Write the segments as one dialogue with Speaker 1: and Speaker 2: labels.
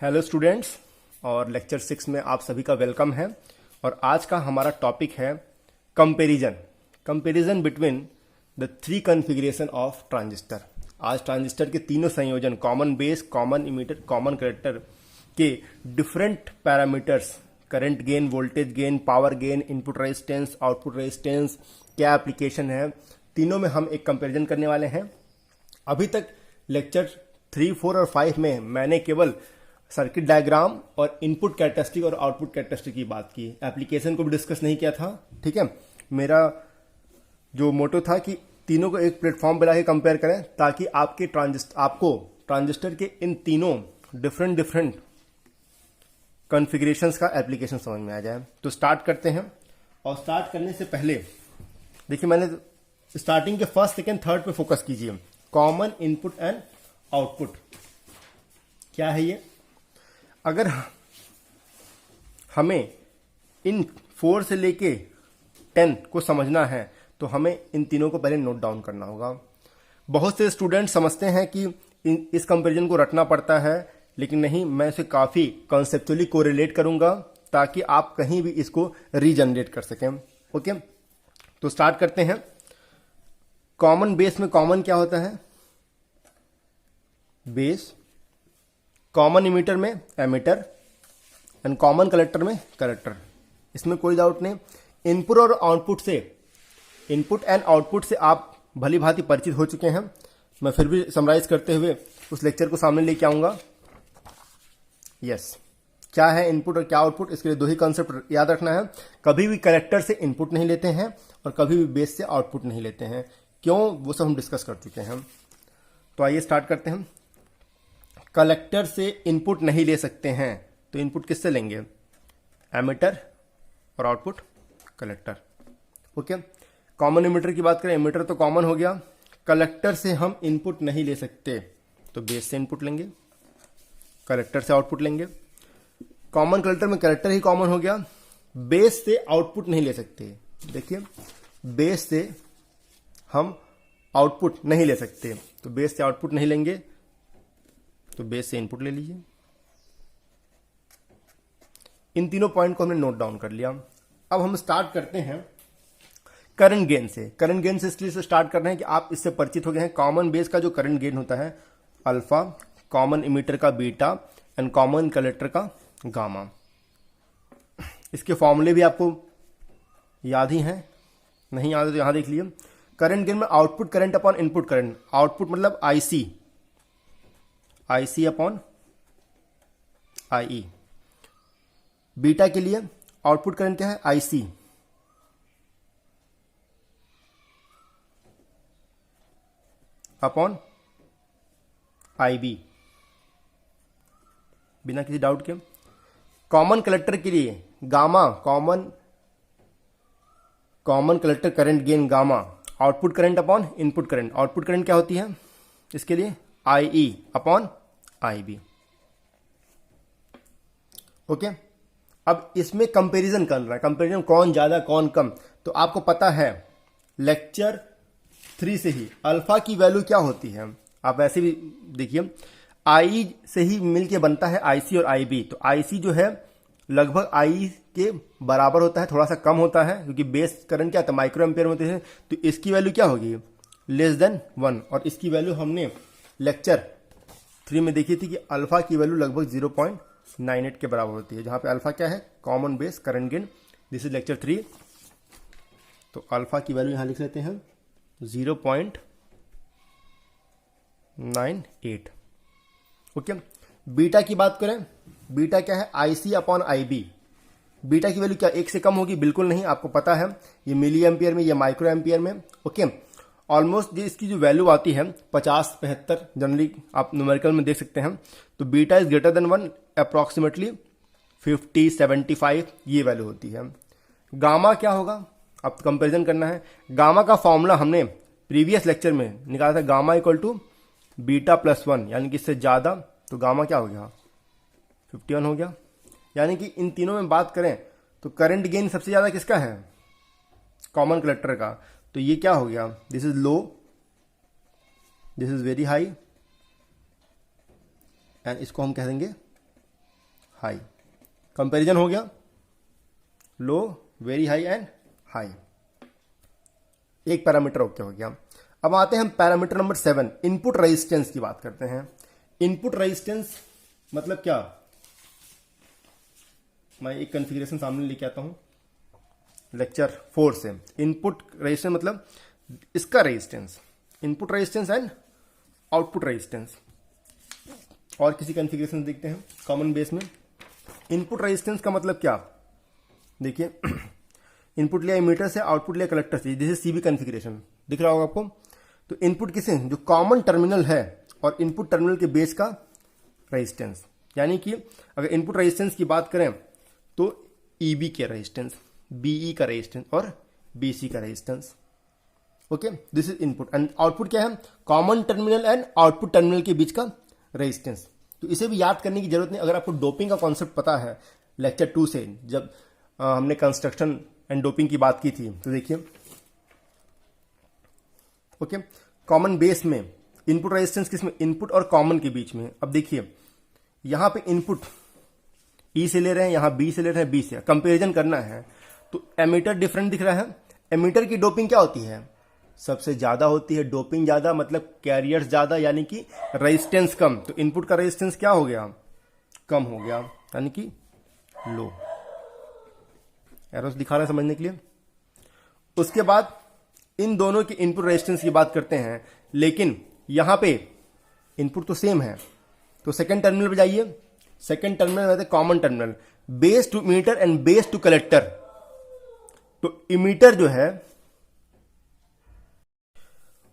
Speaker 1: Hello students, और lecture 6 में आप सभी का वेलकम है। और आज का हमारा टॉपिक है comparison between the three configuration of transistor. आज ट्रांजिस्टर के तीनों संयोजन common base, common emitter, common collector के different parameters, current gain, voltage gain, power gain, input resistance, output resistance, क्या एप्लीकेशन है, तीनों में हम एक कंपैरिजन करने वाले हैं। अभी तक लेक्चर 3, 4 और 5 में मैंने केवल सर्किट डायग्राम और इनपुट कैरेक्टरिस्टिक और आउटपुट कैरेक्टरिस्टिक की बात की, एप्लीकेशन को भी डिस्कस नहीं किया था। ठीक है, मेरा जो मोटो था कि तीनों को एक प्लेटफॉर्म पर लाके कंपेयर करें ताकि आपको ट्रांजिस्टर के इन तीनों डिफरेंट कॉन्फ़िगरेशंस का एप्लीकेशन समझ में आ जाए। तो स्टार्ट करते हैं। और स्टार्ट करने से पहले देखिए, मैंने स्टार्टिंग के फर्स्ट, सेकेंड, थर्ड पे फोकस कीजिए। कॉमन इनपुट एंड आउटपुट क्या है ये? अगर हमें इन 4 से लेके 10 को समझना है तो हमें इन तीनों को पहले नोट डाउन करना होगा। बहुत से स्टूडेंट समझते हैं कि इस कंपैरिजन को रटना पड़ता है, लेकिन नहीं, मैं इसे काफ़ी कॉन्सेप्चुअली कोरिलेट करूंगा ताकि आप कहीं भी इसको रीजनरेट कर सकें। ओके, तो स्टार्ट करते हैं। कॉमन बेस में कॉमन क्या होता है? बेस। कॉमन इमीटर में एमीटर एंड कॉमन कलेक्टर में कलेक्टर। इसमें कोई डाउट नहीं। इनपुट और आउटपुट से, इनपुट एंड आउटपुट से आप भली भांति परिचित हो चुके हैं। मैं फिर भी समराइज करते हुए उस लेक्चर को सामने लेके आऊंगा। यस, क्या है इनपुट और क्या आउटपुट? इसके लिए दो ही कॉन्सेप्ट याद रखना है। कभी भी कलेक्टर से इनपुट नहीं लेते हैं और कभी भी बेस से आउटपुट नहीं लेते हैं। क्यों, वो सब हम डिस्कस कर चुके हैं। तो आइए स्टार्ट करते हैं। कलेक्टर से इनपुट नहीं ले सकते हैं तो इनपुट किससे लेंगे? एमीटर और output collector. Okay, common emitter की बात करें, इमीटर तो कॉमन हो गया। कलेक्टर से हम इनपुट नहीं ले सकते तो बेस से इनपुट लेंगे, कलेक्टर से आउटपुट लेंगे। कॉमन कलेक्टर में कलेक्टर ही कॉमन हो गया। बेस से आउटपुट नहीं ले सकते। देखिए, बेस से हम आउटपुट नहीं ले सकते तो बेस से आउटपुट नहीं लेंगे तो बेस से इनपुट ले लीजिए। इन तीनों पॉइंट को हमने नोट डाउन कर लिया। अब हम स्टार्ट करते हैं करंट गेन से। करंट गेन से इसलिए स्टार्ट कर रहे हैं कि आप इससे परिचित हो गए हैं। कॉमन बेस का जो करंट गेन होता है अल्फा, कॉमन इमीटर का बीटा एंड कॉमन कलेक्टर का गामा। इसके फॉर्मूले भी आपको याद ही हैं, नहीं याद है तो यहां देख लीजिए। करंट गेन में output current upon input current. Output मतलब आईसी अपॉन आई। बीटा के लिए आउटपुट करंट क्या है? आईसी अपॉन आईबी, बिना किसी डाउट के। कॉमन कलेक्टर के लिए gamma, common collector current gain gamma, output current upon input current. Output current क्या होती है इसके लिए? आई अपॉन आई बी। ओके, अब इसमें कंपैरिजन कर रहा है, कंपैरिजन कौन ज्यादा कौन कम। तो आपको पता है लेक्चर 3 से ही अल्फा की वैल्यू क्या होती है। आप वैसे भी देखिए, आई से ही मिलके बनता है आईसी और आईबी। तो आईसी जो है लगभग आई के बराबर होता है, थोड़ा सा कम होता है क्योंकि बेस करंट क्या होता है? माइक्रो एम्पियर में होते हैं। तो इसकी वैल्यू क्या होगी? Less than 1। और इसकी वैल्यू हमने लेक्चर 3 में देखी थी कि अल्फा की वैल्यू लगभग 0.98 के बराबर होती है, जहां पे अल्फा क्या है? Common base current gain. This is lecture 3। तो अल्फा की वैल्यू यहां लिख लेते हैं 0.98। ओके, बीटा की बात करें, बीटा क्या है? IC upon IB. बीटा की वैल्यू क्या 1 से कम होगी? बिल्कुल नहीं, आपको पता है ये मिली एम्पियर में, ये माइक्रो एम्पियर में। ओके, ऑलमोस्ट इसकी जो वैल्यू आती है 50-75, जनरली आप न्यूमेरिकल में देख सकते हैं। तो beta is greater than 1, approximately 50-75 ये वैल्यू होती है। गामा क्या होगा? अब कंपैरिजन करना है। गामा का फॉर्मूला हमने प्रीवियस लेक्चर में निकाला था, gamma equal to beta plus 1, यानी कि इससे ज्यादा। तो गामा क्या हो गया? 51 हो गया। यानी कि इन तीनों में बात करें तो करंट गेन सबसे ज्यादा किसका है? कॉमन कलेक्टर का। तो ये क्या हो गया? This is low, this is very high, and इसको हम कह देंगे हाई। कंपैरिजन हो गया, लो, वेरी हाई एंड हाई। एक पैरामीटर ओके हो गया। अब आते हैं हम पैरामीटर नंबर 7, इनपुट रेजिस्टेंस की बात करते हैं। इनपुट रेजिस्टेंस मतलब क्या, मैं एक कॉन्फ़िगरेशन सामने लेके आता हूं लेक्चर 4 से। इनपुट रेजिस्टेंस मतलब इसका resistance, input resistance and output resistance. और किसी कॉन्फ़िगरेशन देखते हैं कॉमन बेस में। इनपुट रेजिस्टेंस का मतलब क्या, देखिए इनपुट लिया एमीटर से, आउटपुट लिया कलेक्टर से, जैसे सीबी कॉन्फ़िगरेशन दिख रहा होगा आपको। तो इनपुट किसे, जो कॉमन टर्मिनल है और इनपुट टर्मिनल के बेस का रेजिस्टेंस, यानी कि अगर इनपुट रेजिस्टेंस की बात करें तो ईबी का रेजिस्टेंस, बीई का रेजिस्टेंस और बीसी का resistance. Okay, this is input. And output क्या है, common terminal and output terminal के बीच का रेजिस्टेंस। तो इसे भी याद करने की जरूरत नहीं, अगर आपको डोपिंग का कॉन्सेप्ट पता है लेक्चर 2 से, जब हमने कंस्ट्रक्शन एंड डोपिंग की बात की थी। तो देखिए ओके, कॉमन बेस में इनपुट रेजिस्टेंस किसमें, इनपुट और कॉमन के बीच में। अब देखिए यहां पे इनपुट ई से ले रहे हैं, यहां बी से ले रहे हैं, बी से कंपेरिजन करना है। तो एमीटर डिफरेंट दिख रहा है। एमीटर की डोपिंग क्या होती है, सबसे ज्यादा होती है। डोपिंग ज्यादा मतलब कैरियर्स ज्यादा, यानी कि रेजिस्टेंस कम। तो इनपुट का रेजिस्टेंस क्या हो गया, कम हो गया, यानी कि लो। एरोस दिखा रहा है समझने के लिए। उसके बाद इन दोनों के इनपुट रेजिस्टेंस की बात करते हैं, लेकिन यहां पे इनपुट तो सेम है। तो सेकंड टर्मिनल पे जाइए, सेकंड टर्मिनल रहते common terminal, base to emitter and base to collector. तो इमीटर जो है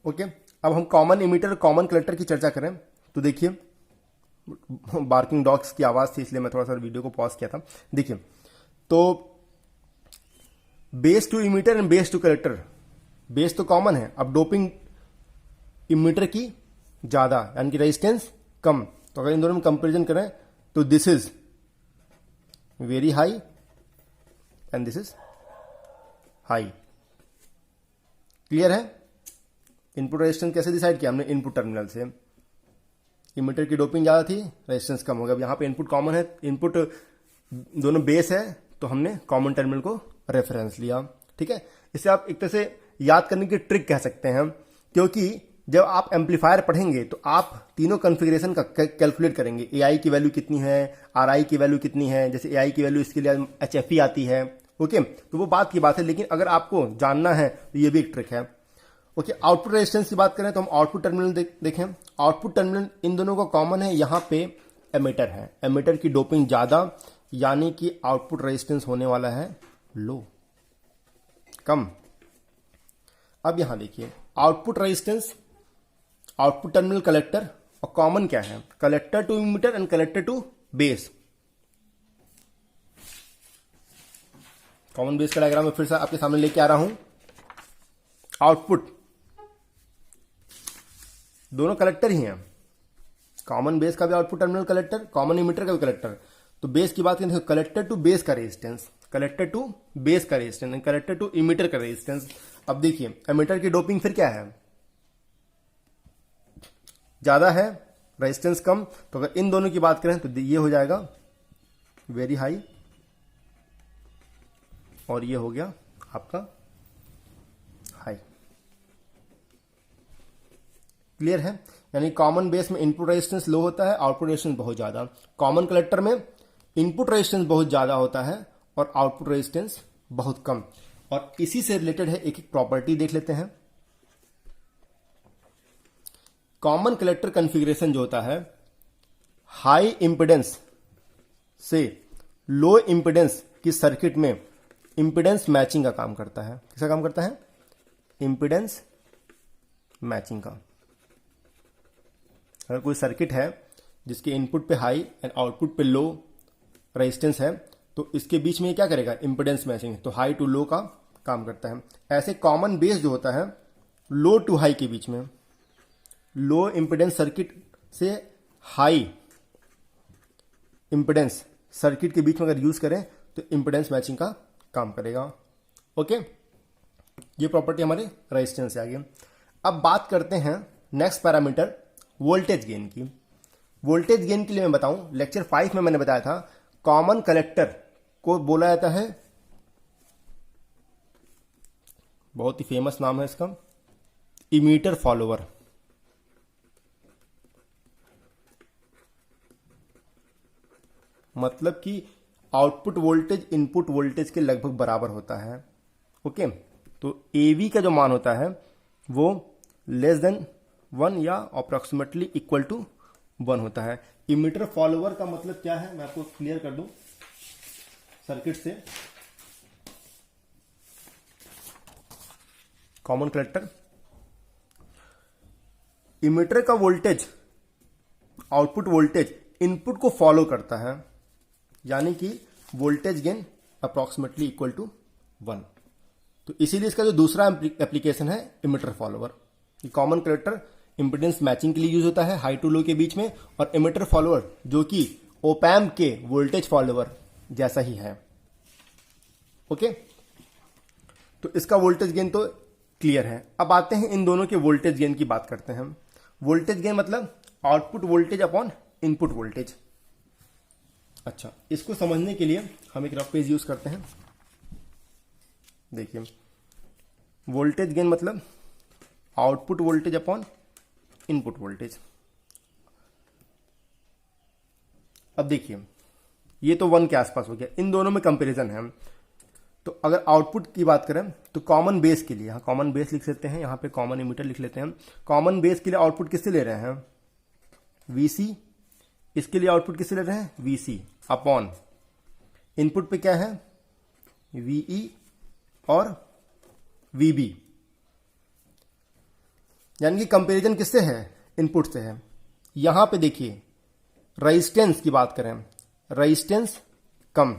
Speaker 1: ओके, अब हम कॉमन इमीटर और कॉमन कलेक्टर की चर्चा करें तो देखिए, बार्किंग डॉग्स की आवाज थी इसलिए मैं थोड़ा सा वीडियो को पॉज किया था। देखिए तो base to emitter and base to collector, base तो कॉमन है, अब डोपिंग इमीटर की ज्यादा यानी कि रेजिस्टेंस कम। तो अगर इन दोनों में कंपैरिजन करें तो this is very high and this is high. Clear है। इनपुट रेजिस्टेंस कैसे डिसाइड किया हमने, इनपुट टर्मिनल से। इमीटर की डोपिंग ज्यादा थी, रेजिस्टेंस कम हो गया। अब यहां पे इनपुट कॉमन है, इनपुट दोनों बेस है, तो हमने कॉमन टर्मिनल को रेफरेंस लिया। ठीक है, इसे आप एक तरह से याद करने की ट्रिक कह सकते हैं, क्योंकि जब आप एम्पलीफायर पढ़ेंगे तो आप तीनों कॉन्फ़िगरेशन का कैलकुलेट करेंगे। एआई की वैल्यू कितनी है, आरआई की वैल्यू कितनी है। जैसे एआई की वैल्यू इसके लिए एचएफई आती है। ओके, तो वो बात की बात है, लेकिन अगर आपको जानना है तो ये भी एक ट्रिक है। ओके, आउटपुट रेजिस्टेंस की बात करें तो हम आउटपुट टर्मिनल देखें। आउटपुट टर्मिनल इन दोनों का कॉमन है, यहां पे एमीटर है, एमीटर की डोपिंग ज्यादा, यानी कि आउटपुट रेजिस्टेंस होने वाला है लो, कम। अब यहां देखिए output resistance, output terminal collector, और कॉमन क्या है, collector to emitter and collector to base. Common base का डायग्राम मैं फिर से आपके सामने लेके आ रहा हूं। आउटपुट दोनों कलेक्टर ही हैं, कॉमन बेस का भी output terminal collector, common emitter का भी कलेक्टर। तो बेस की बात करें, कलेक्टर टू बेस का रेजिस्टेंस, कलेक्टर टू बेस का रेजिस्टेंस, कलेक्टर टू इमीटर का रेजिस्टेंस। अब देखिए एमीटर की डोपिंग फिर क्या है, ज्यादा है, रेजिस्टेंस कम। तो अगर इन दोनों की बात करें तो ये हो जाएगा वेरी हाई और ये हो गया आपका हाई। क्लियर है। यानी कॉमन बेस में इनपुट रेजिस्टेंस लो होता है, आउटपुट रेजिस्टेंस बहुत ज्यादा। कॉमन कलेक्टर में इनपुट रेजिस्टेंस बहुत ज्यादा होता है और आउटपुट रेजिस्टेंस बहुत कम। और इसी से रिलेटेड है एक एक प्रॉपर्टी देख लेते हैं। कॉमन कलेक्टर कॉन्फ़िगरेशन जो होता है, हाई इंपेडेंस से लो इंपेडेंस की सर्किट में इंपेडेंस मैचिंग का काम करता है। किसका काम करता है, इंपेडेंस मैचिंग का। अगर कोई सर्किट है जिसके इनपुट पे हाई एंड आउटपुट पे लो रेजिस्टेंस है, तो इसके बीच में क्या करेगा, इंपेडेंस मैचिंग, तो हाई टू लो का काम करता है। ऐसे कॉमन बेस जो होता है, लो टू हाई के बीच में, लो इंपेडेंस सर्किट से हाई इंपेडेंस सर्किट के बीच में अगर यूज करें तो इंपेडेंस मैचिंग का काम करेगा। ओके, ये प्रॉपर्टी हमारे रेजिस्टेंस से आ गई। अब बात करते हैं नेक्स्ट पैरामीटर वोल्टेज गेन की। वोल्टेज गेन के लिए मैं बताऊं, लेक्चर 5 में मैंने बताया था कॉमन कलेक्टर को बोला जाता है, बहुत ही फेमस नाम है इसका, इमीटर फॉलोवर। मतलब कि आउटपुट वोल्टेज इनपुट वोल्टेज के लगभग बराबर होता है। ओके, तो AV का जो मान होता है वो लेस देन 1 या अप्रोक्सीमेटली इक्वल टू 1 होता है। इमीटर फॉलोवर का मतलब क्या है, मैं आपको क्लियर कर दूं सर्किट से। कॉमन कलेक्टर, इमीटर का वोल्टेज आउटपुट वोल्टेज इनपुट को फॉलो करता है, यानी कि voltage gain approximately equal to 1। तो इसीलिए इसका जो दूसरा एप्लीकेशन है emitter follower. Common collector impedance matching के लिए यूज होता है हाई टू लो के बीच में, और इमीटर फॉलोवर जो कि ओपैम्प के वोल्टेज फॉलोवर जैसा ही है। ओके, तो इसका वोल्टेज गेन तो क्लियर है। अब आते हैं इन दोनों के वोल्टेज गेन की बात करते हैं। वोल्टेज गेन मतलब output voltage upon input voltage. अच्छा, इसको समझने के लिए हम एक रफ पेज यूज करते हैं। देखिए, वोल्टेज गेन मतलब output voltage upon input voltage. अब देखिए, ये तो 1 के आसपास हो गया, इन दोनों में कंपैरिजन है। तो अगर आउटपुट की बात करें तो कॉमन बेस के लिए, यहां कॉमन बेस लिख लेते हैं, यहां पे कॉमन इमीटर लिख लेते हैं। कॉमन बेस के लिए आउटपुट किससे ले रहे हैं, VC। इसके लिए आउटपुट किससे ले रहे हैं, VC अपॉन इनपुट पे क्या है, VE और VB। यानी कि कंपैरिजन किससे है, इनपुट से है। यहां पे देखिए रेजिस्टेंस की बात करें, रेजिस्टेंस कम,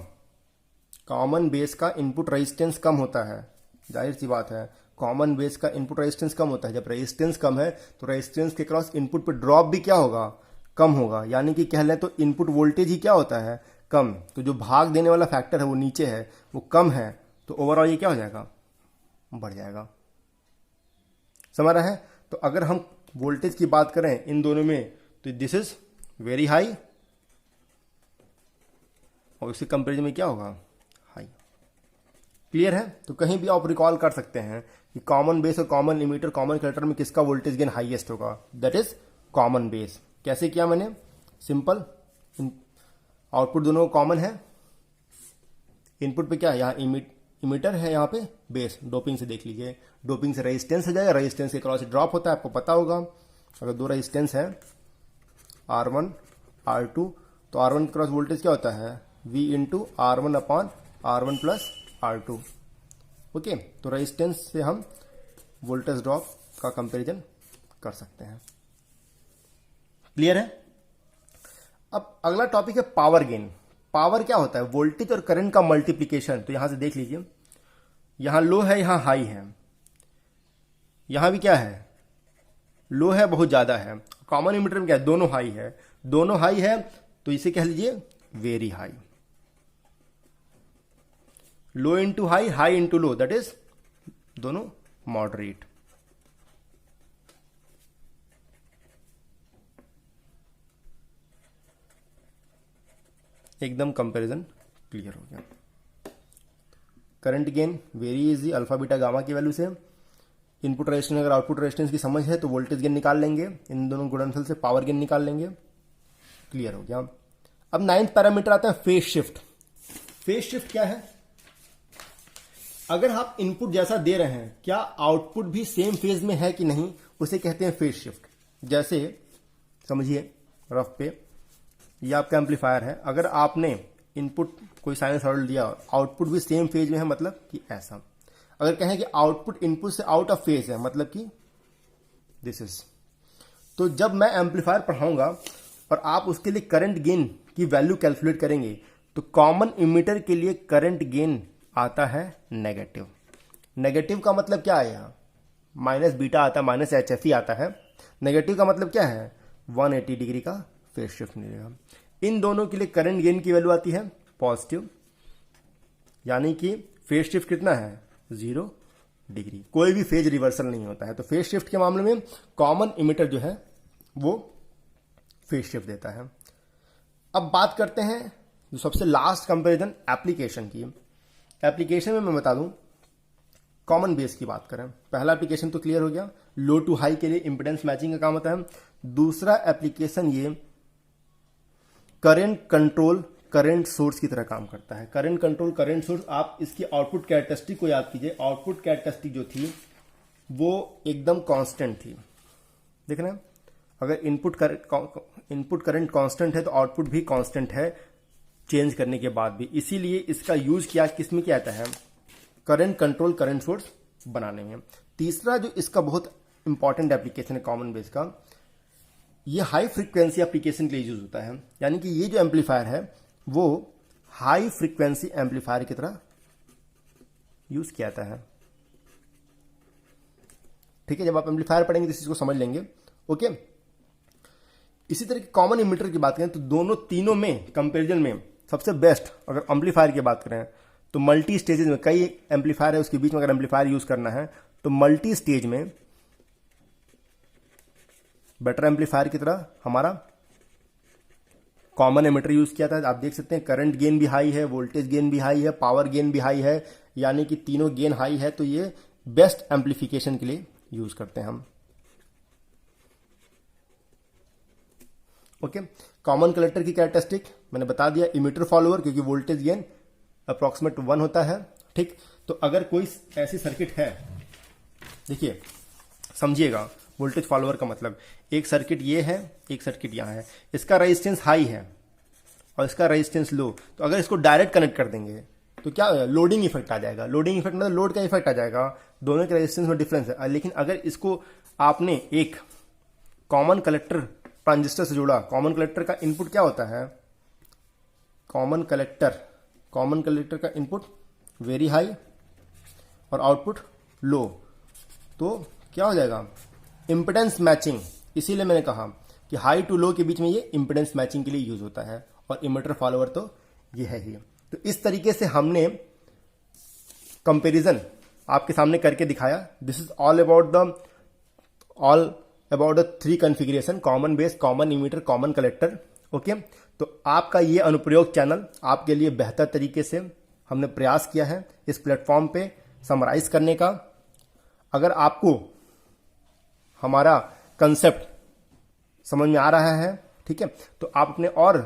Speaker 1: कॉमन बेस का इनपुट रेजिस्टेंस कम होता है, जाहिर सी बात है कॉमन बेस का इनपुट रेजिस्टेंस कम होता है। जब रेजिस्टेंस कम है तो रेजिस्टेंस के क्रॉस इनपुट पे ड्रॉप भी क्या होगा, कम होगा। यानी कि कह लें तो इनपुट वोल्टेज ही क्या होता है, कम। तो जो भाग देने वाला फैक्टर है वो नीचे है, वो कम है, तो ओवरऑल ये क्या हो जाएगा, बढ़ जाएगा। समझ रहा है। तो अगर हम वोल्टेज की बात करें इन दोनों में तो दिस इज वेरी हाई, और इसके कंपेरिजन में क्या होगा, हाई। क्लियर है। तो कहीं भी आप रिकॉल कर सकते हैं कि कॉमन बेस और कॉमन इमीटर कॉमन कलेक्टर में किसका वोल्टेज गेन हाईएस्ट होगा, दैट इज कॉमन बेस। कैसे किया मैंने, सिंपल, आउटपुट दोनों कॉमन है, इनपुट पे क्या है, यहाँ इमीटर है, यहाँ पे बेस। डोपिंग से देख लीजिए, डोपिंग से रेजिस्टेंस हो जाएगा, रेजिस्टेंस के क्रॉस ड्रॉप होता है, आपको पता होगा। अगर दो रेजिस्टेंस है R1 R2, तो R1 क्रॉस वोल्टेज क्या होता है, V into R1 upon R1 plus R2। Okay, तो रेजिस्टेंस से हम वोल्टेज ड्रॉप का कंपैरिजन कर सकते हैं। क्लियर है। अब अगला टॉपिक है पावर गेन। पावर क्या होता है, वोल्टेज और करंट का मल्टीप्लीकेशन। तो यहां से देख लीजिए, यहां लो है, यहां हाई है, यहां भी क्या है, लो है, बहुत ज्यादा है। कॉमन इमीटर में क्या है, दोनों हाई है, दोनों हाई है, तो इसे कह लीजिए very high. Low into high, high into low, that is दोनों मॉडरेट। एकदम कंपैरिजन क्लियर हो गया। Current gain very easy, alpha beta gamma की वैल्यू से। इनपुट रेजिस्टेंस अगर आउटपुट रेजिस्टेंस की समझ है तो वोल्टेज गेन निकाल लेंगे, इन दोनों गुणनफल से पावर गेन निकाल लेंगे। क्लियर हो गया। अब 9th पैरामीटर आता है फेज शिफ्ट। फेज शिफ्ट क्या है, अगर आप इनपुट जैसा दे रहे हैं क्या आउटपुट भी सेम फेज में है कि नहीं, उसे कहते हैं फेज शिफ्ट। जैसे समझिए रफ पे, यह आपका एम्पलीफायर है, अगर आपने इनपुट कोई साइनसॉइडल दिया, आउटपुट भी सेम फेज में है, मतलब कि ऐसा। अगर कहें कि आउटपुट इनपुट से आउट ऑफ फेज है, मतलब कि दिस इज। तो जब मैं एम्पलीफायर पढ़ाऊंगा और आप उसके लिए करंट गेन की वैल्यू कैलकुलेट करेंगे, तो कॉमन इमीटर के लिए करंट गेन आता है नेगेटिव। नेगेटिव का मतलब क्या है, यहां माइनस बीटा आता है, माइनस HFE आता है। नेगेटिव का मतलब क्या है, 180 डिग्री का फेज शिफ्ट मिलेगा। इन दोनों के लिए करंट गेन की वैल्यू आती है पॉजिटिव, यानी कि फेज शिफ्ट कितना है, 0 डिग्री। कोई भी फेज रिवर्सल नहीं होता है। तो फेज शिफ्ट के मामले में कॉमन इमीटर जो है वो फेज शिफ्ट देता है। अब बात करते हैं जो सबसे लास्ट कंपैरिजन एप्लीकेशन की। एप्लीकेशन में मैं बता दूं, कॉमन बेस की बात करें, पहला एप्लीकेशन तो क्लियर हो गया, लो टू हाई के लिए इंपेडेंस मैचिंग का काम होता है। दूसरा एप्लीकेशन ये करंट कंट्रोल करंट सोर्स की तरह काम करता है। करंट कंट्रोल करंट सोर्स, आप इसकी आउटपुट कैरेक्टरिस्टिक को याद कीजिए। आउटपुट कैरेक्टरिस्टिक जो थी वो एकदम कांस्टेंट थी। देख रहे हैं, अगर इनपुट करंट कांस्टेंट है तो आउटपुट भी कांस्टेंट है चेंज करने के बाद भी। इसीलिए इसका यूज किया किसमें किया जाता है, करंट कंट्रोल करंट सोर्स बनाने में। तीसरा जो इसका बहुत इंपॉर्टेंट एप्लीकेशन है कॉमन बेस का, ये हाई फ्रीक्वेंसी एप्लीकेशन के लिए यूज होता है। यानी कि ये जो एम्पलीफायर है वो हाई फ्रीक्वेंसी एम्पलीफायर की तरह यूज किया जाता है। ठीक है, जब आप एम्पलीफायर पढ़ेंगे तो इस चीज को समझ लेंगे। ओके, इसी तरह की कॉमन इमिटर की बात करें तो दोनों तीनों में कंपैरिजन में सबसे बेस्ट, अगर एम्पलीफायर की बात करें तो मल्टी स्टेजेस में, कई एम्पलीफायर है उसके बीच में अगर एम्पलीफायर यूज करना है तो मल्टी स्टेज में बेटर एम्पलीफायर की तरह हमारा कॉमन एमिटर यूज किया था। आप देख सकते हैं करंट गेन भी हाई है, वोल्टेज गेन भी हाई है, पावर गेन भी हाई है, यानी कि तीनों गेन हाई है। तो ये बेस्ट एम्पलीफिकेशन के लिए यूज करते हैं हम। ओके, कॉमन कलेक्टर की कैरेक्टरिस्टिक मैंने बता दिया, इमिटर फॉलोअर, क्योंकि वोल्टेज गेन अप्रोक्सीमेट 1 होता है। ठीक, तो अगर कोई ऐसी सर्किट है, देखिए समझिएगा वोल्टेज फॉलोअर का मतलब, एक सर्किट ये है, एक सर्किट यहां है, इसका रेजिस्टेंस हाई है और इसका रेजिस्टेंस लो, तो अगर इसको डायरेक्ट कनेक्ट कर देंगे तो क्या लोडिंग इफेक्ट आ जाएगा। लोडिंग इफेक्ट मतलब लोड का इफेक्ट आ जाएगा, दोनों के रेजिस्टेंस में डिफरेंस है। लेकिन अगर इसको आपने एक कॉमन कलेक्टर ट्रांजिस्टर से जोड़ा, कॉमन कलेक्टर का इनपुट क्या होता है, कॉमन कलेक्टर का इनपुट वेरी हाई और आउटपुट लो, तो क्या हो जाएगा, इंपेडेंस मैचिंग। इसीलिए मैंने कहा कि हाई टू लो के बीच में ये इंपेडेंस मैचिंग के लिए यूज होता है, और इमिटर फॉलोअर तो ये है ही। तो इस तरीके से हमने कंपैरिजन आपके सामने करके दिखाया। This is all about the 3 configuration, common base, common emitter, common collector. Okay, तो आपका ये अनुप्रयोग चैनल आपके लिए बेहतर तरीके से हमने प्रयास किया है इस प्लेटफॉर्म पे समराइज करने का। अगर आपको हमारा कंसेप्ट समझ में आ रहा है, ठीक है, तो आप अपने और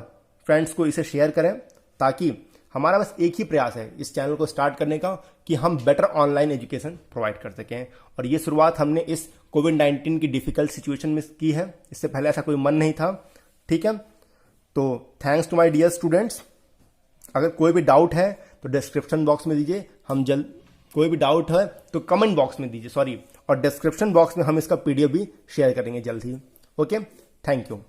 Speaker 1: फ्रेंड्स को इसे शेयर करें, ताकि हमारा बस एक ही प्रयास है इस चैनल को स्टार्ट करने का कि हम बेटर ऑनलाइन एजुकेशन प्रोवाइड कर सकें। और ये शुरुआत हमने इस कोविड-19 की डिफिकल्ट सिचुएशन में की है, इससे पहले ऐसा कोई मन नहीं था। ठीक है, तो thanks to my dear students. अगर कोई भी डाउट है तो डिस्क्रिप्शन बॉक्स में दीजिए, हम जल्द, कोई भी डाउट है तो कमेंट बॉक्स में दीजिए, और डिस्क्रिप्शन बॉक्स में हम इसका पीडीएफ भी शेयर करेंगे जल्द ही। Okay, thank you.